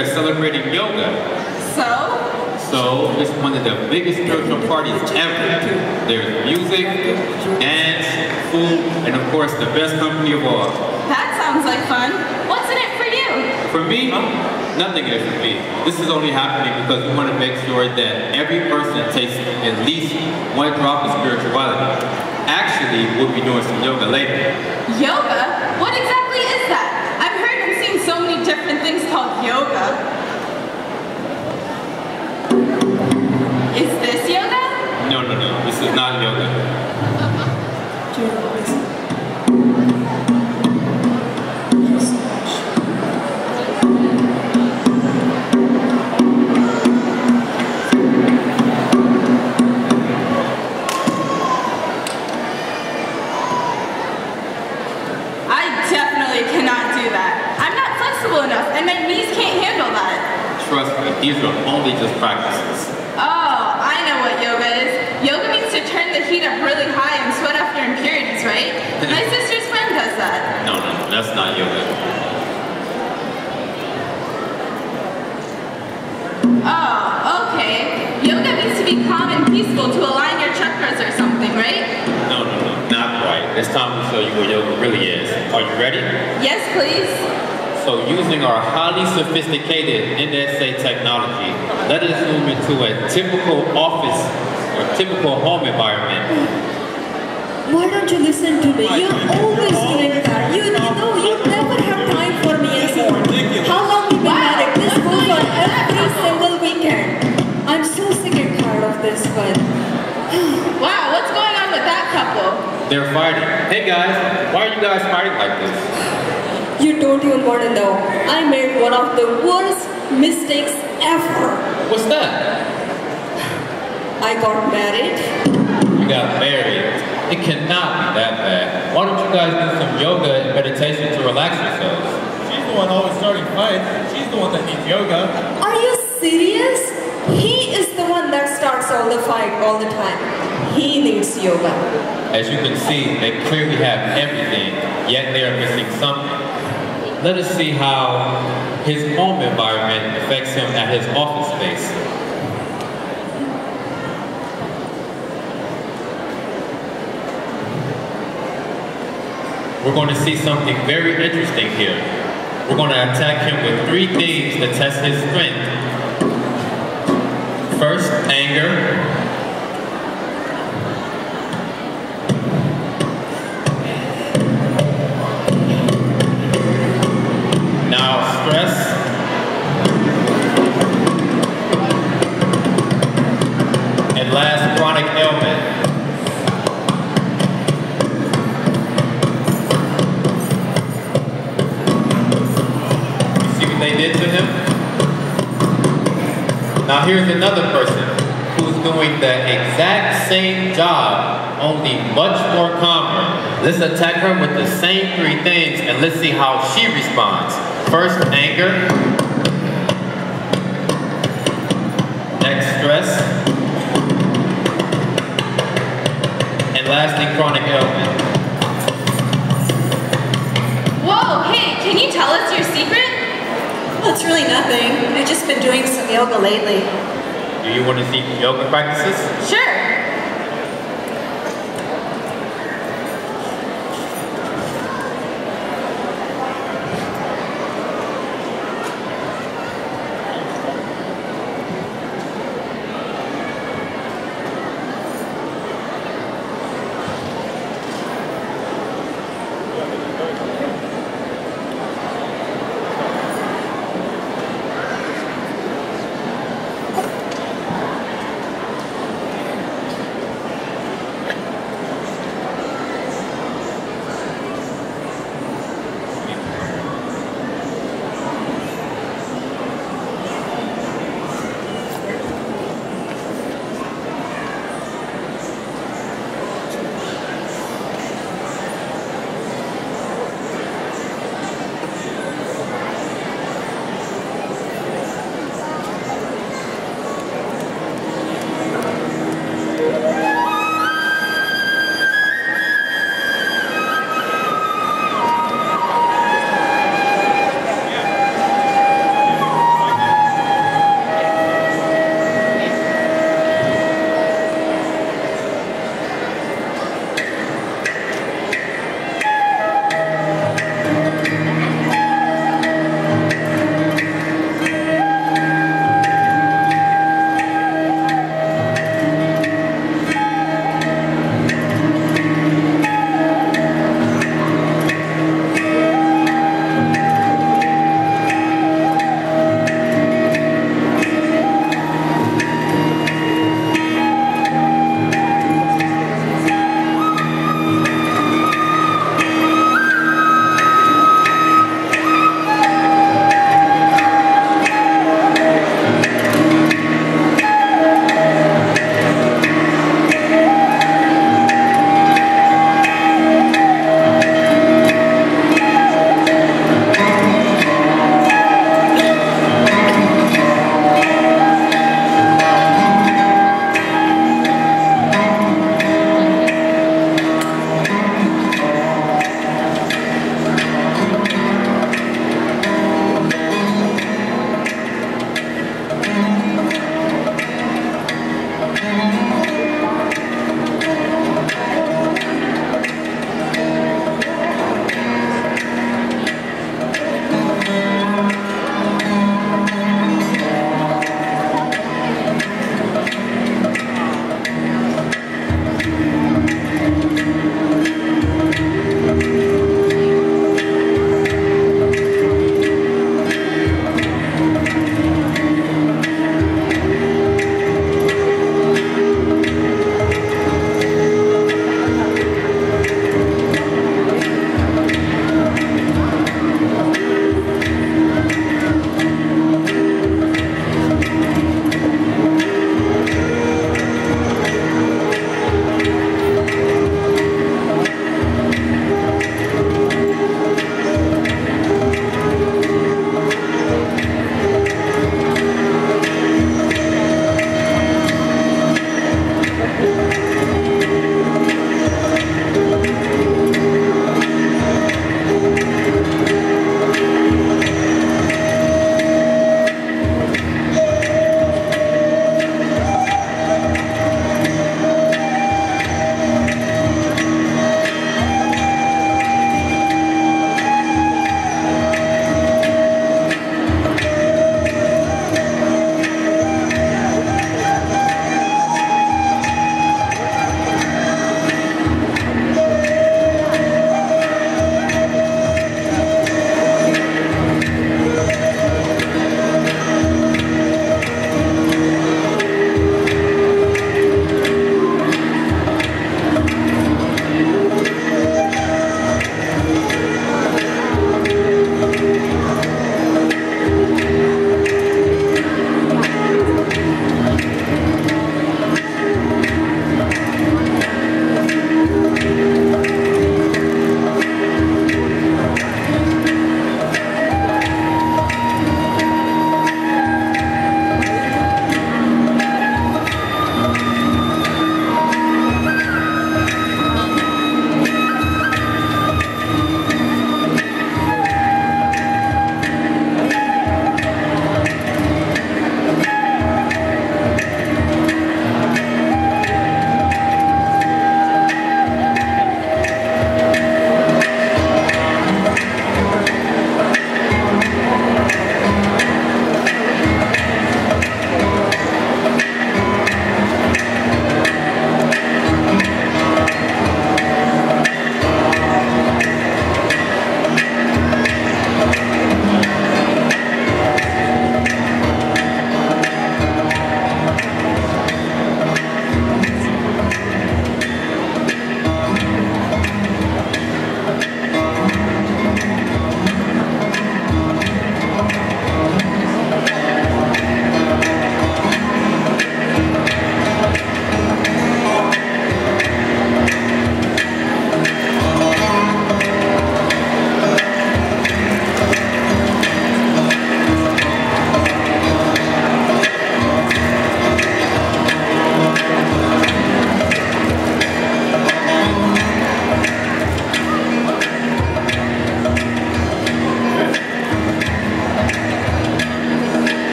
are celebrating yoga. So it's one of the biggest spiritual parties ever. There's music, dance, food, and of course the best company of all. That sounds like fun. What's in it for you? For me, nothing is for me. This is only happening because we want to make sure that every person takes at least one drop of spirituality. Actually, we'll be doing some yoga later. Yoga? What exactly is that? I've heard and seen so many different things called yoga. Is this yoga? No. This is not yoga. And my knees can't handle that. Trust me, these are only just practices. Oh, I know what yoga is. Yoga means to turn the heat up really high and sweat after impurities, right? My sister's friend does that. No, that's not yoga. Oh, okay. Yoga means to be calm and peaceful, to align your chakras or something, right? No, not quite. It's time to show you what yoga really is. Are you ready? Yes, please. So using our highly sophisticated NSA technology, let us zoom into a typical office or typical home environment. Why don't you listen to me? You're always doing that. You know you never have time for me anymore. How long have you been married? This goes on every single weekend. I'm so sick and tired of this, but... Wow, what's going on with that couple? They're fighting. Hey guys, why are you guys fighting like this? You don't even want to know. I made one of the worst mistakes ever. What's that? I got married. You got married? It cannot be that bad. Why don't you guys do some yoga and meditation to relax yourselves? She's the one always starting fights. She's the one that needs yoga. Are you serious? He is the one that starts all the fight all the time. He needs yoga. As you can see, they clearly have everything, yet they are missing something. Let us see how his home environment affects him at his office space. We're going to see something very interesting here. We're going to attack him with 3 things to test his strength. First, anger. Last, chronic ailment. You see what they did to him? Now here's another person who's doing the exact same job, only much more calmer. Let's attack her with the same 3 things and let's see how she responds. First, anger. Next, stress. And lastly, chronic ailment. Whoa, hey, can you tell us your secret? Well, it's really nothing. I've just been doing some yoga lately. Do you want to see yoga practices? Sure.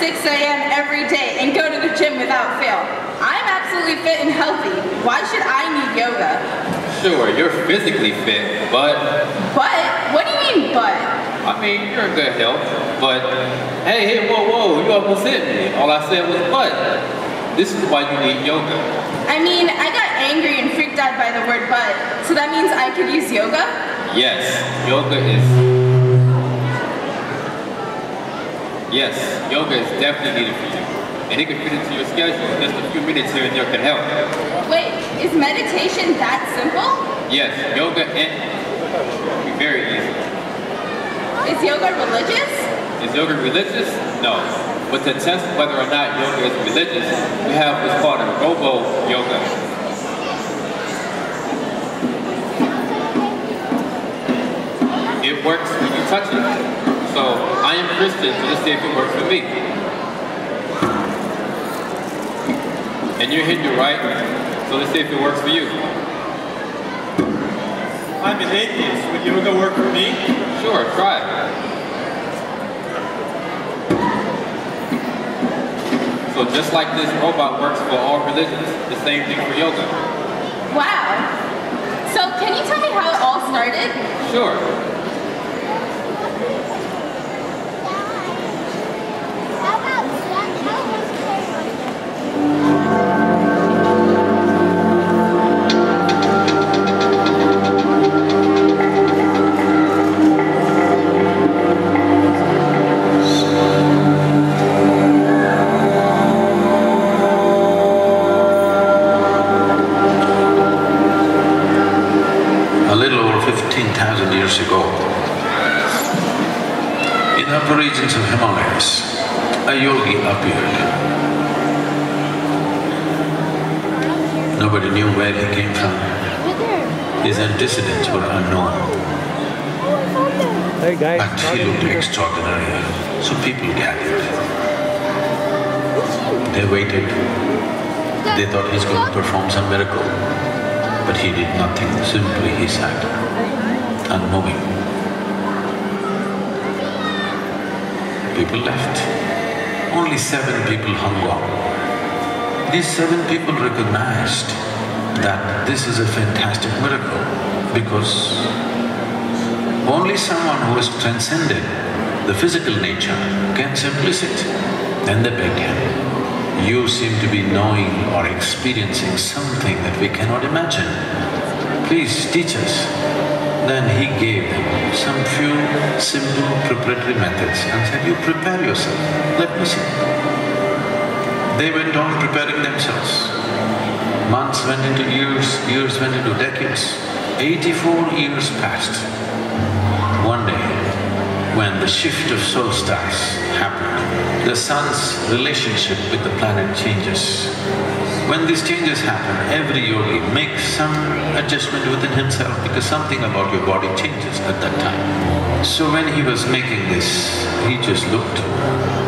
6 a.m. every day and go to the gym without fail. I'm absolutely fit and healthy. Why should I need yoga? Sure, you're physically fit, but... But? What do you mean, but? I mean, you're in good health, but... Hey, whoa, you almost hit me. All I said was but. This is why you need yoga. I mean, I got angry and freaked out by the word but, so that means I could use yoga? Yes, yoga is... Yes, yoga is definitely needed for you. And it can fit into your schedule. Just a few minutes here and there can help. Wait, is meditation that simple? Yes, yoga and be very easy. Is yoga religious? Is yoga religious? No. But to test whether or not yoga is religious, we have what's called a robo-yoga. It works when you touch it. So, I am Christian, so let's see if it works for me. And you're Hindu, right? So let's see if it works for you. I'm an atheist. Would yoga work for me? Sure, try it. So just like this robot works for all religions, the same thing for yoga. Wow. So can you tell me how it all started? Sure. Years ago, in the upper regions of Himalayas, a yogi appeared. Nobody knew where he came from. His antecedents were unknown. But he looked extraordinary, so people gathered. They waited. They thought he's going to perform some miracle. But he did nothing, simply he sat. Unmoving. People left. Only 7 people hung on. These 7 people recognized that this is a fantastic miracle because only someone who has transcended the physical nature can simply sit. Then they begged him, "You seem to be knowing or experiencing something that we cannot imagine. Please teach us." Then he gave them some few simple preparatory methods and said, "You prepare yourself, let me see." They went on preparing themselves. Months went into years, years went into decades. 84 years passed. One day, when the shift of solstice happened, the sun's relationship with the planet changes. When these changes happen, every yogi makes some adjustment within himself because something about your body changes at that time. So when he was making this, he just looked.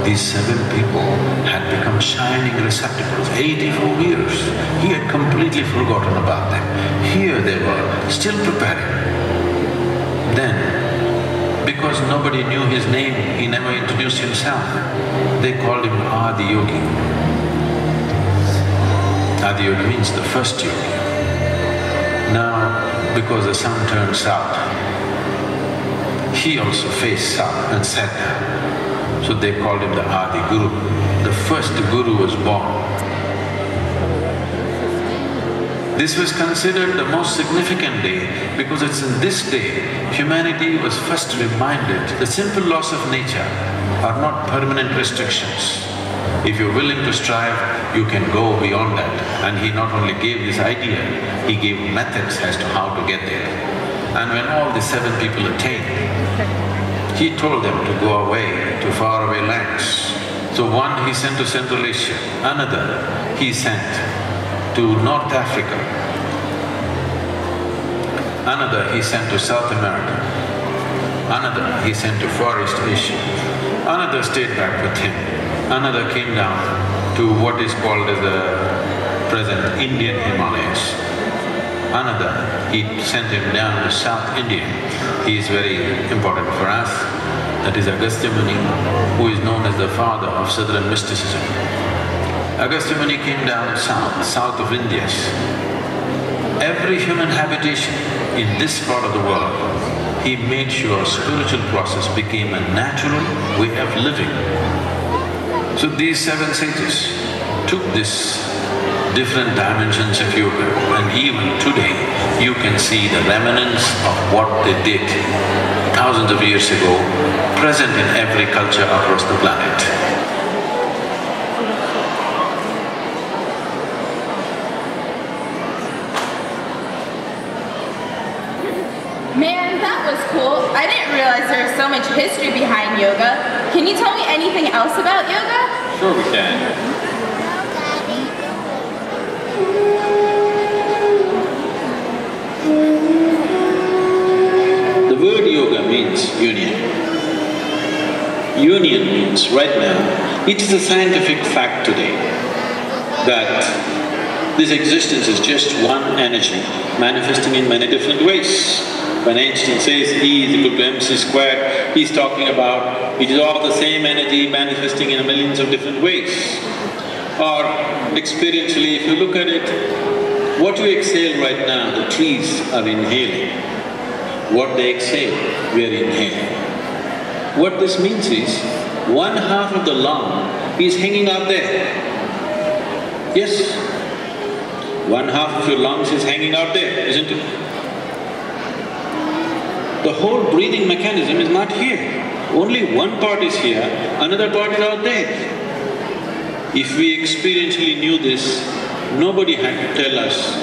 These 7 people had become shining receptacles, 84 years. He had completely forgotten about them. Here they were, still preparing. Then, because nobody knew his name, he never introduced himself, they called him Adi Yogi. Adi Yogi means the first yogi. Now, because the sun turned south, he also faced south and sat down. So they called him the Adi Guru. The first Guru was born. This was considered the most significant day because it's in this day humanity was first reminded the simple laws of nature are not permanent restrictions. If you're willing to strive, you can go beyond that. And he not only gave this idea, he gave methods as to how to get there. And when all the 7 people attained, he told them to go away to faraway lands. So one he sent to Central Asia, another he sent to North Africa, another he sent to South America, another he sent to Far East Asia, another stayed back with him. Another came down to what is called as the present Indian Himalayas. Another, he sent him down to South India. He is very important for us. That is Agastya Muni, who is known as the father of southern mysticism. Agastya Muni came down south of Indus. Every human habitation in this part of the world, he made sure spiritual process became a natural way of living. So these seven sages took this different dimensions of yoga, and even today you can see the remnants of what they did thousands of years ago present in every culture across the planet. Man, that was cool. I didn't realize there was so much history behind yoga. Can you tell me anything else about yoga? Sure we can. The word yoga means union. Union means, right now, it is a scientific fact today that this existence is just one energy manifesting in many different ways. When Einstein says E is equal to mc squared, he's talking about it is all the same energy manifesting in millions of different ways. Or experientially, if you look at it, what you exhale right now, the trees are inhaling. What they exhale, we are inhaling. What this means is, one half of the lung is hanging out there. Yes, one half of your lungs is hanging out there, isn't it? The whole breathing mechanism is not here. Only one part is here, another part is out there. If we experientially knew this, nobody had to tell us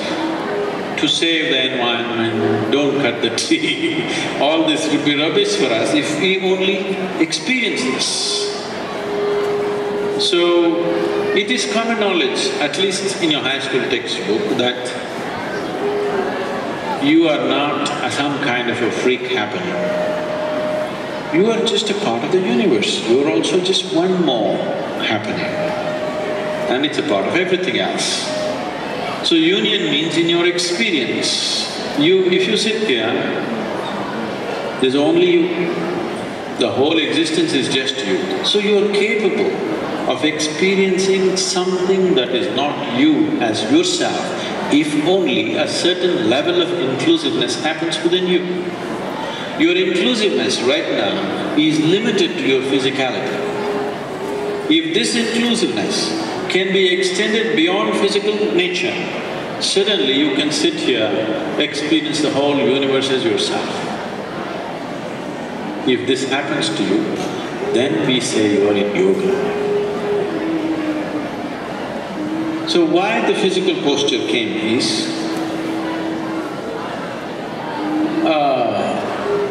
to save the environment, don't cut the tree. All this would be rubbish for us if we only experience this. So, it is common knowledge, at least in your high school textbook, that you are not some kind of a freak happening. You are just a part of the universe, you are also just one more happening. And it's a part of everything else. So union means in your experience, if you sit here, there's only you. The whole existence is just you. So you are capable of experiencing something that is not you as yourself, if only a certain level of inclusiveness happens within you. Your inclusiveness right now is limited to your physicality. If this inclusiveness can be extended beyond physical nature, suddenly you can sit here, experience the whole universe as yourself. If this happens to you, then we say you are in yoga. So why the physical posture came is,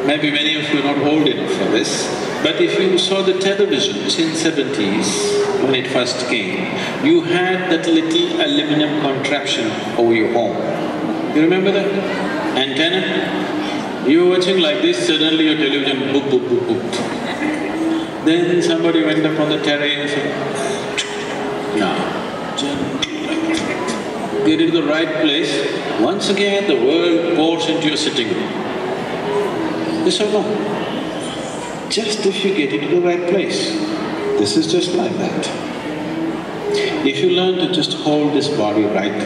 maybe many of you are not old enough for this, but if you saw the televisions in 70s, when it first came, you had that little aluminum contraption over your home. You remember that? Antenna? You were watching like this, suddenly your television boop, boop, boop, boop. Then somebody went up on the terrace and now, gently like that. Get into the right place, once again the world pours into your sitting room. Yes or no? Just if you get into the right place, this is just like that. If you learn to just hold this body right,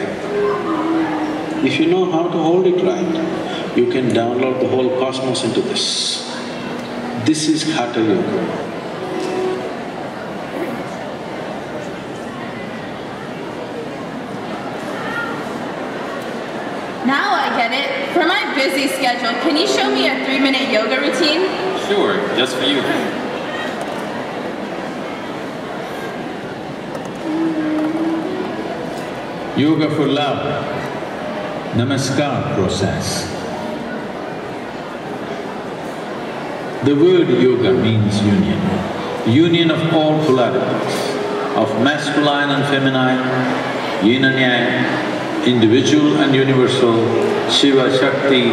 if you know how to hold it right, you can download the whole cosmos into this. This is Hatha Yoga. Now I get it. For my busy schedule, can you show me a 3-minute yoga routine? Sure, just for you. Yoga for love, Namaskar process. The word yoga means union. Union of all polarities, of masculine and feminine, yin and yang, individual and universal, Shiva, Shakti,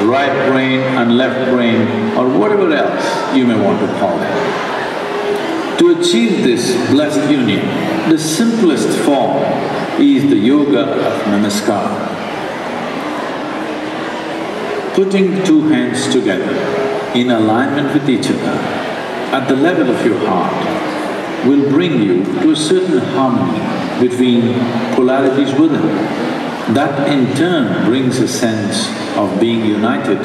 right brain and left brain, or whatever else you may want to call it. To achieve this blessed union, the simplest form is the yoga of Namaskar. Putting two hands together in alignment with each other at the level of your heart will bring you to a certain harmony between polarities within. That in turn brings a sense of being united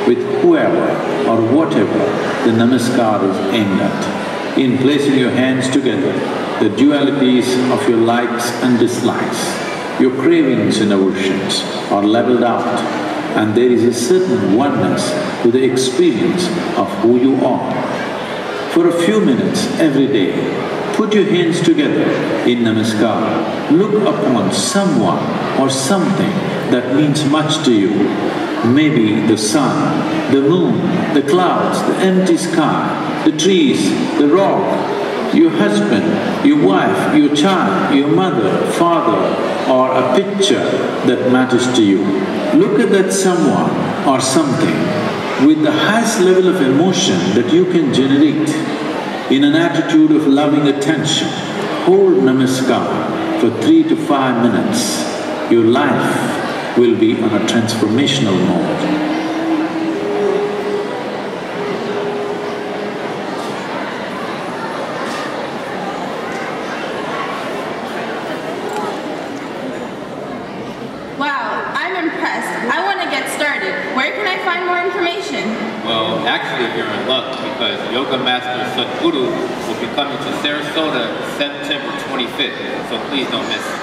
with whoever or whatever the namaskar is aimed at. In placing your hands together, the dualities of your likes and dislikes, your cravings and aversions are leveled out, and there is a certain oneness to the experience of who you are. For a few minutes every day, put your hands together in namaskar. Look upon someone or something that means much to you. Maybe the sun, the moon, the clouds, the empty sky, the trees, the rock, your husband, your wife, your child, your mother, father, or a picture that matters to you. Look at that someone or something with the highest level of emotion that you can generate in an attitude of loving attention. Hold namaskar for 3 to 5 minutes. Your life will be on a transformational mode. Well, actually you're in luck because Yoga Master Sadhguru will be coming to Sarasota September 25th, so please don't miss it.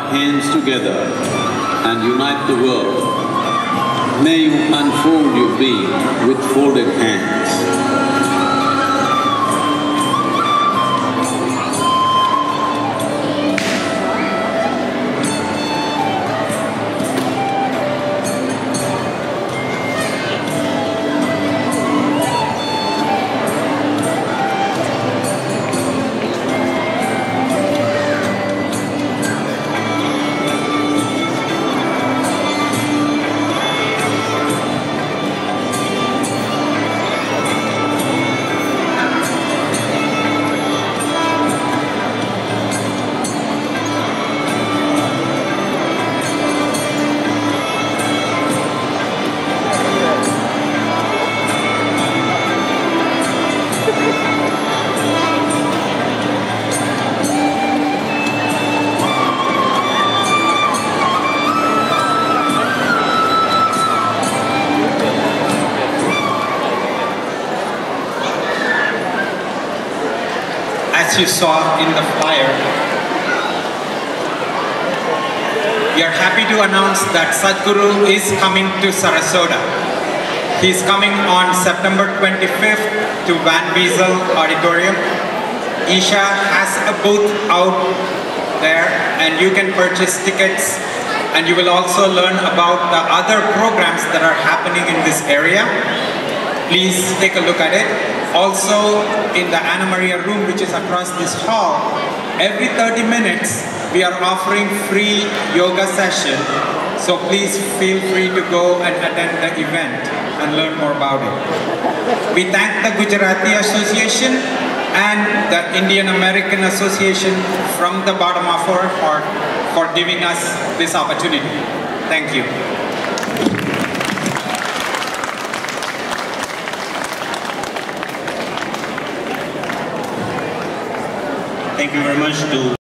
Hands together and unite the world. May you unfold your being with folded hands. As you saw in the flyer, we are happy to announce that Sadhguru is coming to Sarasota. He's coming on September 25th to Van Wezel Auditorium. Isha has a booth out there and you can purchase tickets, and you will also learn about the other programs that are happening in this area. Please take a look at it. Also in the Anna Maria room, which is across this hall, every 30 minutes we are offering free yoga session. So please feel free to go and attend the event and learn more about it. We thank the Gujarati Association and the Indian American Association from the bottom of our heart for giving us this opportunity. Thank you. Thank you very much to